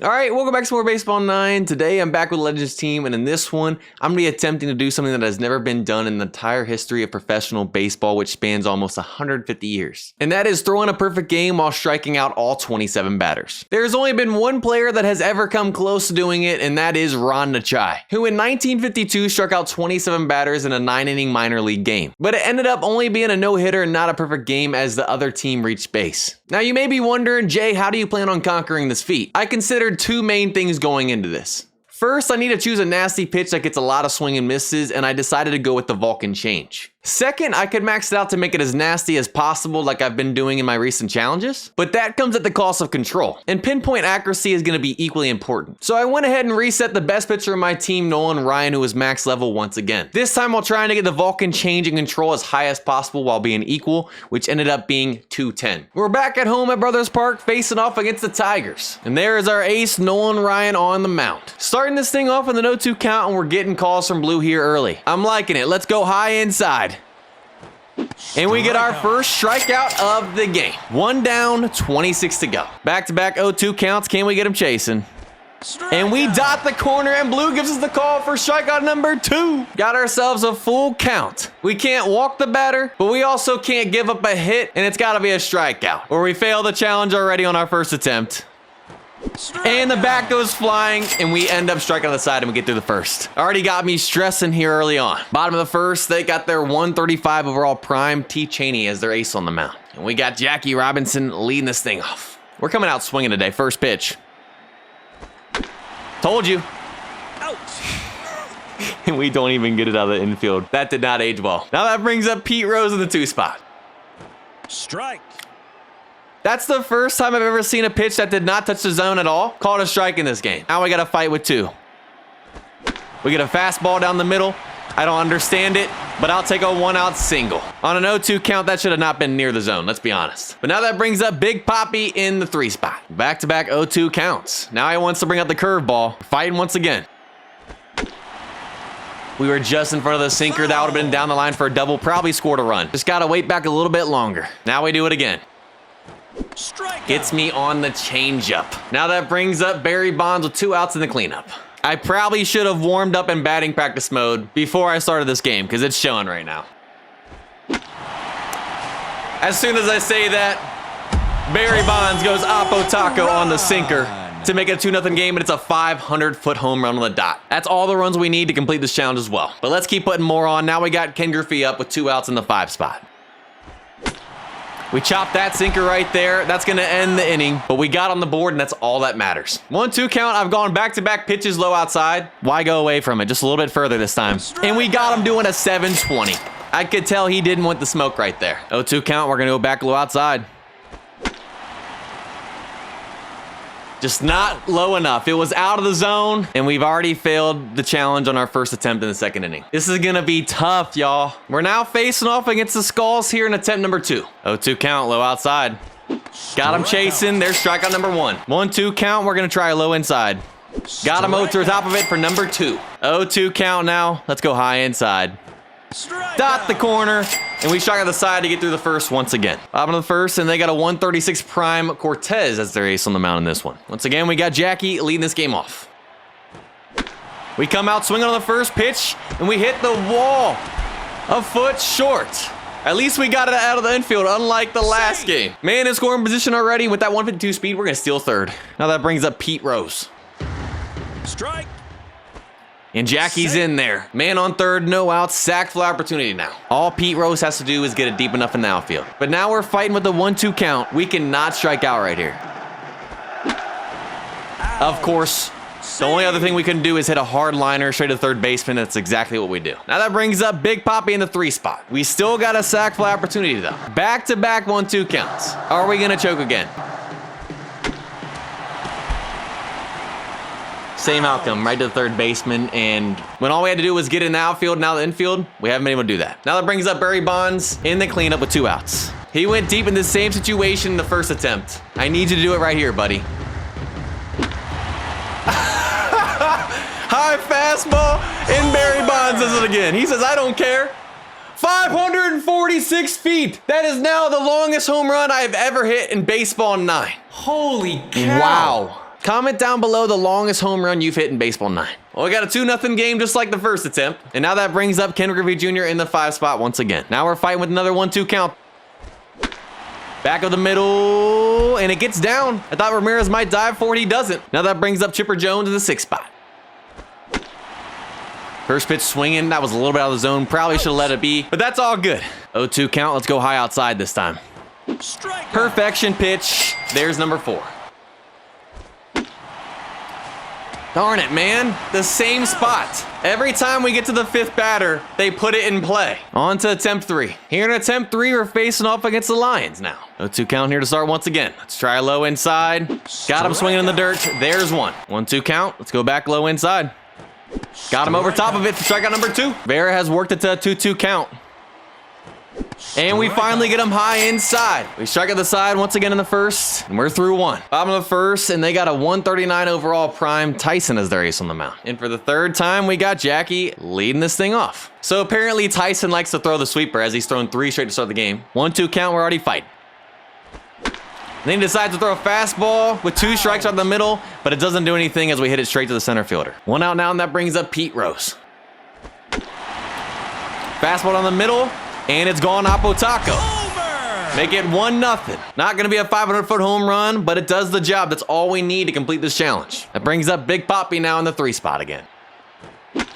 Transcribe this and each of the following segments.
All right, welcome back to more Baseball 9. Today I'm back with Legends team, and in this one, I'm going to be attempting to do something that has never been done in the entire history of professional baseball, which spans almost 150 years. And that is throwing a perfect game while striking out all 27 batters. There's only been one player that has ever come close to doing it, and that is Ron Nachai, who in 1952 struck out 27 batters in a 9-inning minor league game. But it ended up only being a no-hitter and not a perfect game as the other team reached base. Now you may be wondering, Jay, how do you plan on conquering this feat? I considered two main things going into this. First, I need to choose a nasty pitch that gets a lot of swing and misses, and I decided to go with the Vulcan change. Second, I could max it out to make it as nasty as possible like I've been doing in my recent challenges, but that comes at the cost of control, and pinpoint accuracy is going to be equally important. So I went ahead and reset the best pitcher of my team, Nolan Ryan, who was max level once again. This time while trying to get the Vulcan change and control as high as possible while being equal, which ended up being 210. We're back at home at Brothers Park facing off against the Tigers, and there is our ace, Nolan Ryan, on the mound. Starting this thing off with an 0-2 count, and we're getting calls from Blue here early. I'm liking it. Let's go high inside. And we get our first strikeout of the game. 1 down, 26 to go. Back-to-back 0-2 counts. Can we get him chasing? And we dot the corner, and Blue gives us the call for strikeout number 2. Got ourselves a full count. We can't walk the batter, but we also can't give up a hit, and it's got to be a strikeout, or we fail the challenge already on our first attempt. And the bat goes flying, and we end up striking on the side, and we get through the first. Already got me stressing here early on. Bottom of the first, they got their 135 overall prime T. Cheney as their ace on the mound. And we got Jackie Robinson leading this thing off. We're coming out swinging today. First pitch. Told you. Ouch. And we don't even get it out of the infield. That did not age well. Now that brings up Pete Rose in the 2 spot. Strike. That's the first time I've ever seen a pitch that did not touch the zone at all. Called a strike in this game. Now we got to fight with 2. We get a fastball down the middle. I don't understand it, but I'll take a 1-out single. On an 0-2 count, that should have not been near the zone, let's be honest. But now that brings up Big Poppy in the 3 spot. Back-to-back 0-2 counts. Now he wants to bring out the curveball. Fighting once again. We were just in front of the sinker. That would have been down the line for a double. Probably scored a run. Just got to wait back a little bit longer. Now we do it again. Gets me on the changeup. Now that brings up Barry Bonds with 2 outs in the cleanup. I probably should have warmed up in batting practice mode before I started this game because it's showing right now. As soon as I say that, Barry Bonds goes Oppo Taco on the sinker to make it a 2-0 game, and it's a 500-foot home run on the dot. That's all the runs we need to complete this challenge as well. But let's keep putting more on. Now we got Ken Griffey up with 2 outs in the 5 spot. We chopped that sinker right there. That's going to end the inning, but we got on the board, and that's all that matters. 1-2 count. I've gone back-to-back pitches low outside. Why go away from it? Just a little bit further this time. And we got him doing a 720. I could tell he didn't want the smoke right there. 0-2 count. We're going to go back low outside. Just not low enough. It was out of the zone, and we've already failed the challenge on our first attempt in the 2nd inning. This is gonna be tough, y'all. We're now facing off against the Skulls here in attempt number 2. 0-2 count, low outside. Got him chasing. There's strikeout number 1. 1-2 count. We're gonna try low inside. Got him to the top of it for number 2. 0-2 count now. Let's go high inside. Dot the corner, and we strike on the side to get through the first once again. Bottom of the first, and they got a 136 prime Cortez as their ace on the mound in this one. Once again, we got Jackie leading this game off. We come out swinging on the first pitch, and we hit the wall a foot short. At least we got it out of the infield, unlike the last game. Man in scoring position already. With that 152 speed, we're going to steal 3rd. Now that brings up Pete Rose. Strike. And Jackie's in there. Man on 3rd, no outs, sack fly opportunity now. All Pete Rose has to do is get it deep enough in the outfield. But now we're fighting with the 1-2 count. We cannot strike out right here. Of course, the only other thing we can do is hit a hard liner straight to 3rd baseman. That's exactly what we do. Now that brings up Big Poppy in the 3 spot. We still got a sack fly opportunity though. Back-to-back 1-2 counts. Are we gonna choke again? Same outcome, right to the 3rd baseman, and when all we had to do was get in the outfield, now the infield, we haven't been able to do that. Now that brings up Barry Bonds in the cleanup with 2 outs. He went deep in the same situation in the first attempt. I need you to do it right here, buddy. High fastball, and Barry Bonds does it again. He says, I don't care. 546 feet. That is now the longest home run I have ever hit in Baseball 9. Holy cow. Wow. Comment down below the longest home run you've hit in Baseball 9. Well, we got a 2-0 game just like the first attempt. And now that brings up Ken Griffey Jr. in the 5 spot once again. Now we're fighting with another 1-2 count. Back of the middle, and it gets down. I thought Ramirez might dive for it, he doesn't. Now that brings up Chipper Jones in the 6 spot. First pitch swinging, that was a little bit out of the zone. Probably should have let it be, but that's all good. 0-2 count, let's go high outside this time. Strike. Perfection pitch, there's number 4. Darn it, man. The same spot. Every time we get to the 5th batter, they put it in play. On to attempt 3. Here in attempt 3, we're facing off against the Lions now. 0-2 count here to start once again. Let's try low inside. Got him swinging in the dirt. There's 1. 1-2 count. Let's go back low inside. Got him over top of it for strikeout number 2. Vera has worked it to a 2-2 count. And we finally get him high inside. We strike at the side once again in the first, and we're through 1. Bottom of the first, and they got a 139 overall prime Tyson as their ace on the mound. And for the 3rd time, we got Jackie leading this thing off. So apparently Tyson likes to throw the sweeper as he's thrown 3 straight to start the game. 1-2 count, we're already fighting. And then he decides to throw a fastball with 2 strikes out the middle, but it doesn't do anything as we hit it straight to the center fielder. 1 out now, and that brings up Pete Rose. Fastball down the middle. And it's gone Apotaco. Homer! Make it 1-0. Not going to be a 500-foot home run, but it does the job. That's all we need to complete this challenge. That brings up Big Papi now in the 3 spot again. If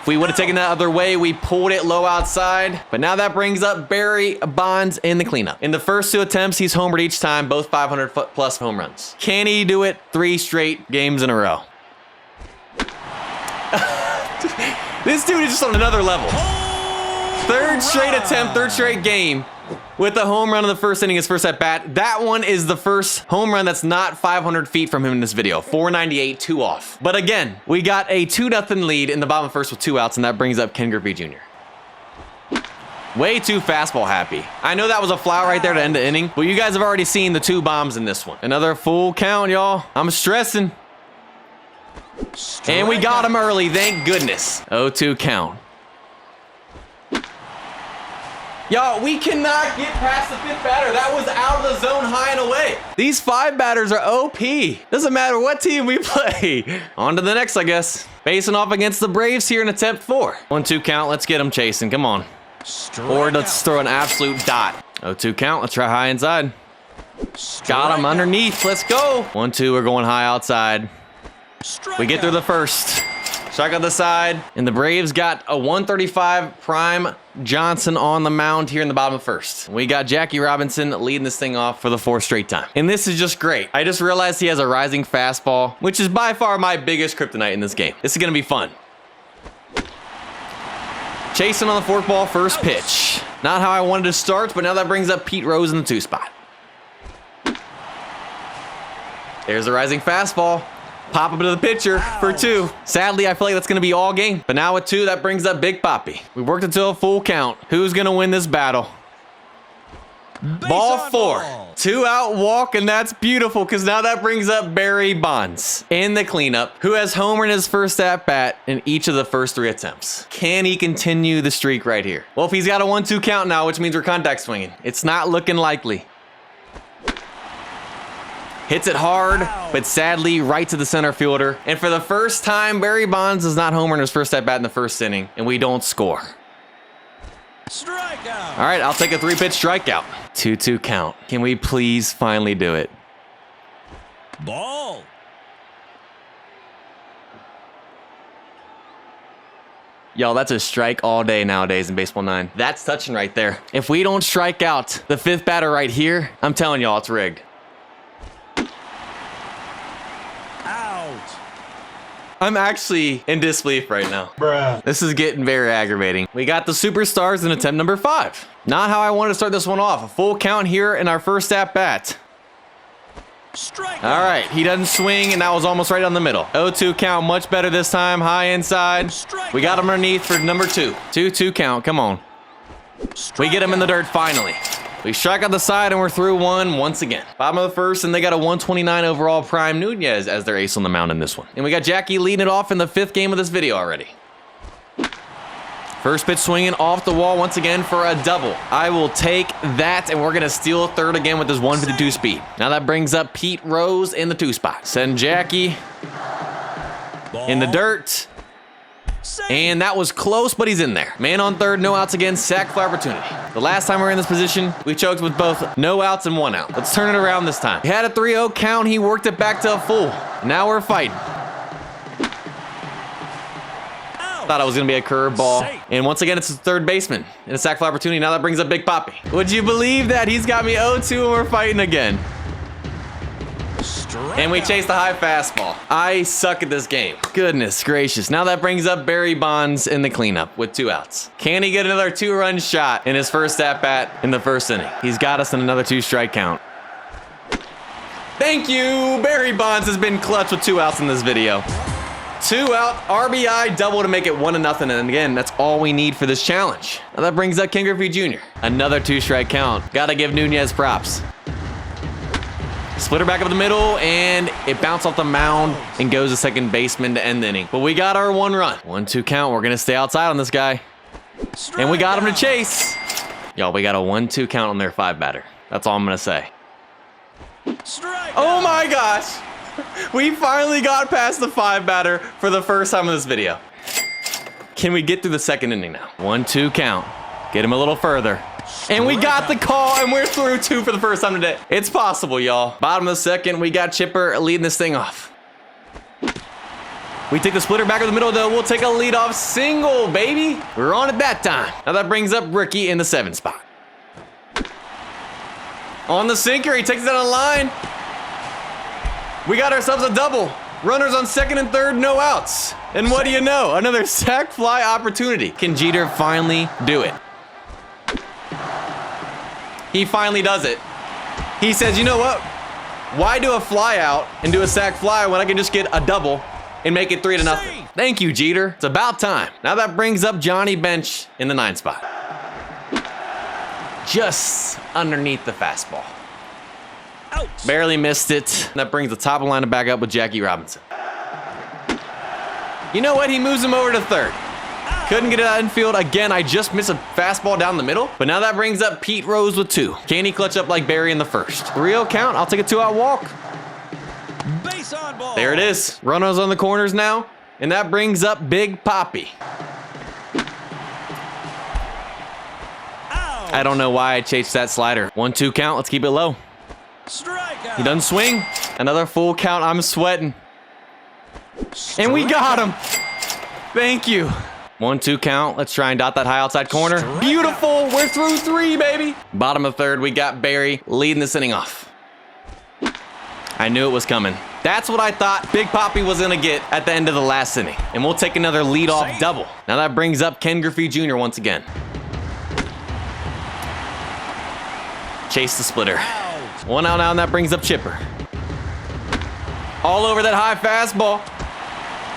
we would have taken that other way, we pulled it low outside. But now that brings up Barry Bonds in the cleanup. In the first 2 attempts, he's homered each time, both 500-foot plus home runs. Can he do it 3 straight games in a row? This dude is just on another level. 3rd straight attempt, 3rd straight game with the home run in the first inning, his first at bat. That one is the first home run that's not 500 feet from him in this video. 498, 2 off. But again, we got a 2-0 lead in the bottom of the first with 2 outs, and that brings up Ken Griffey Jr. Way too fastball happy. I know that was a foul right there to end the inning, but you guys have already seen the 2 bombs in this one. Another full count, y'all. I'm stressing. And we got him early, thank goodness. 0-2 count. Y'all, we cannot get past the 5th batter. That was out of the zone high and away. These 5 batters are OP. Doesn't matter what team we play. On to the next, I guess. Facing off against the Braves here in attempt 4. 1-2 count, let's get him chasing, come on. Or let's throw an absolute dot. 0-2 count, let's try high inside. Got him underneath, let's go. 1-2, we're going high outside. We get through the first. Strike on the side, and the Braves got a 135 prime Johnson on the mound here in the bottom of the first. We got Jackie Robinson leading this thing off for the 4th straight time. And this is just great. I just realized he has a rising fastball, which is by far my biggest kryptonite in this game. This is gonna be fun. Chasing on the 4th ball, first pitch. Not how I wanted to start, but now that brings up Pete Rose in the 2 spot. There's the rising fastball. Pop up to the pitcher for 2. Sadly, I feel like that's going to be all game. But now with 2, that brings up Big Papi. We worked until a full count. Who's going to win this battle? Ball 4. 2 out walk, and that's beautiful because now that brings up Barry Bonds in the cleanup, who has homered in his first at-bat in each of the first 3 attempts. Can he continue the streak right here? Well, if he's got a 1-2 count now, which means we're contact swinging, it's not looking likely. Hits it hard, but sadly right to the center fielder. And for the first time, Barry Bonds does not homer in his first at-bat in the first inning, and we don't score. Strikeout. All right, I'll take a 3-pitch strikeout. 2-2 count. Can we please finally do it? Ball. Y'all, that's a strike all day nowadays in Baseball 9. That's touching right there. If we don't strike out the 5th batter right here, I'm telling y'all it's rigged. I'm actually in disbelief right now. Bruh. This is getting very aggravating. We got the superstars in attempt number 5. Not how I wanted to start this one off. A full count here in our first at-bat. Strike. All right, he doesn't swing, and that was almost right on the middle. 0-2 count, much better this time. High inside. We got him underneath for number 2. 2-2 count, come on. We get him in the dirt finally. We strike on the side, and we're through 1 once again. Bottom of the first, and they got a 129 overall prime Nunez as their ace on the mound in this one. And we got Jackie leading it off in the 5th game of this video already. First pitch swinging off the wall once again for a double. I will take that, and we're going to steal third again with this 152 speed. Now that brings up Pete Rose in the 2 spot. Send Jackie in the dirt. And that was close, but he's in there. Man on third, no outs again, sac fly opportunity. The last time we were in this position, we choked with both no outs and 1 out. Let's turn it around this time. He had a 3-0 count. He worked it back to a full. Now we're fighting. Thought it was going to be a curveball. And once again, it's the third baseman in a sac fly opportunity. Now that brings up Big Papi. Would you believe that? He's got me 0-2 and we're fighting again. And we chase the high fastball. I suck at this game. Goodness gracious. Now that brings up Barry Bonds in the cleanup with 2 outs. Can he get another 2-run shot in his first at-bat in the first inning? He's got us in another 2-strike count. Thank you. Barry Bonds has been clutch with 2 outs in this video. 2 out, RBI double to make it 1-0. And again, that's all we need for this challenge. Now that brings up Ken Griffey Jr. Another 2-strike count. Gotta give Nunez props. Splitter back up the middle, and it bounced off the mound and goes to second baseman to end the inning. But we got our 1 run. 1-2 count. We're gonna stay outside on this guy. And we got him to chase. Y'all, we got a 1-2 count on their 5-batter. That's all I'm gonna say. Oh my gosh. We finally got past the 5-batter for the first time in this video. Can we get through the second inning now? 1-2 count. Get him a little further. And we got the call, and we're through 2 for the first time today. It's possible, y'all. Bottom of the second, we got Chipper leading this thing off. We take the splitter back in the middle, though. We'll take a leadoff single, baby. We're on it that time. Now that brings up Ricky in the 7 spot. On the sinker, he takes it down the line. We got ourselves a double. Runners on second and third, no outs. And what do you know? Another sac fly opportunity. Can Jeter finally do it? He finally does it. He says, you know what? Why do a fly out and do a sac fly when I can just get a double and make it 3-0? Thank you, Jeter. It's about time. Now that brings up Johnny Bench in the 9 spot. Just underneath the fastball. Ouch. Barely missed it. That brings the top of the lineup back up with Jackie Robinson. You know what? He moves him over to third. Couldn't get it out infield. Again, I just missed a fastball down the middle. But now that brings up Pete Rose with 2. Can he clutch up like Barry in the first? 3-0 count. I'll take a 2-out walk. Base on ball. There it is. Runners on the corners now. And that brings up Big Papi. Ouch. I don't know why I chased that slider. 1-2 count. Let's keep it low. Strikeout. He doesn't swing. Another full count. I'm sweating. And we got him. Thank you. 1-2 count. Let's try and dot that high outside corner. Beautiful. We're through 3, baby. Bottom of third, we got Barry leading this inning off. I knew it was coming. That's what I thought Big Papi was going to get at the end of the last inning. And we'll take another leadoff double. Now that brings up Ken Griffey Jr. once again. Chase the splitter. 1 out now, and that brings up Chipper. All over that high fastball.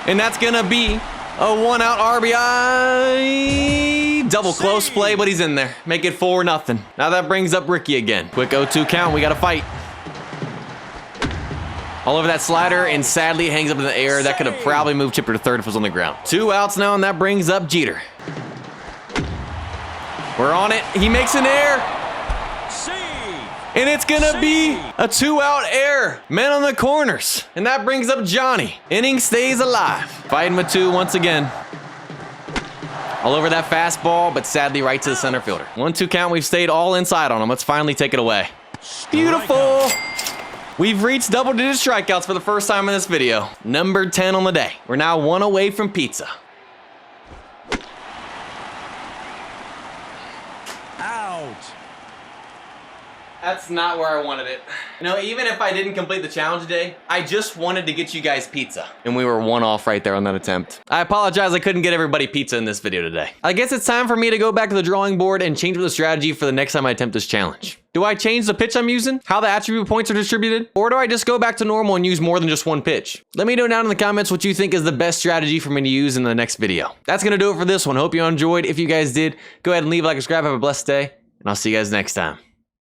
And that's going to be a 1-out RBI. Double close play, but he's in there. Make it 4-0. Now that brings up Ricky again. Quick 0-2 count. We got to fight. All over that slider, and sadly it hangs up in the air. That could have probably moved Chipper to third if it was on the ground. 2 outs now, and that brings up Jeter. We're on it. He makes an error. And it's gonna be a 2-out error. Men on the corners. And that brings up Johnny. Inning stays alive. Fighting with 2 once again. All over that fastball, but sadly right to the center fielder. 1-2 count. We've stayed all inside on him. Let's finally take it away. Beautiful. We've reached double-digit strikeouts for the first time in this video. Number 10 on the day. We're now 1 away from pizza. Out. That's not where I wanted it. You know, even if I didn't complete the challenge today, I just wanted to get you guys pizza. And we were 1 off right there on that attempt. I apologize I couldn't get everybody pizza in this video today. I guess it's time for me to go back to the drawing board and change up the strategy for the next time I attempt this challenge. Do I change the pitch I'm using? How the attribute points are distributed? Or do I just go back to normal and use more than just 1 pitch? Let me know down in the comments what you think is the best strategy for me to use in the next video. That's gonna do it for this one. Hope you enjoyed. If you guys did, go ahead and leave a like, subscribe, have a blessed day, and I'll see you guys next time.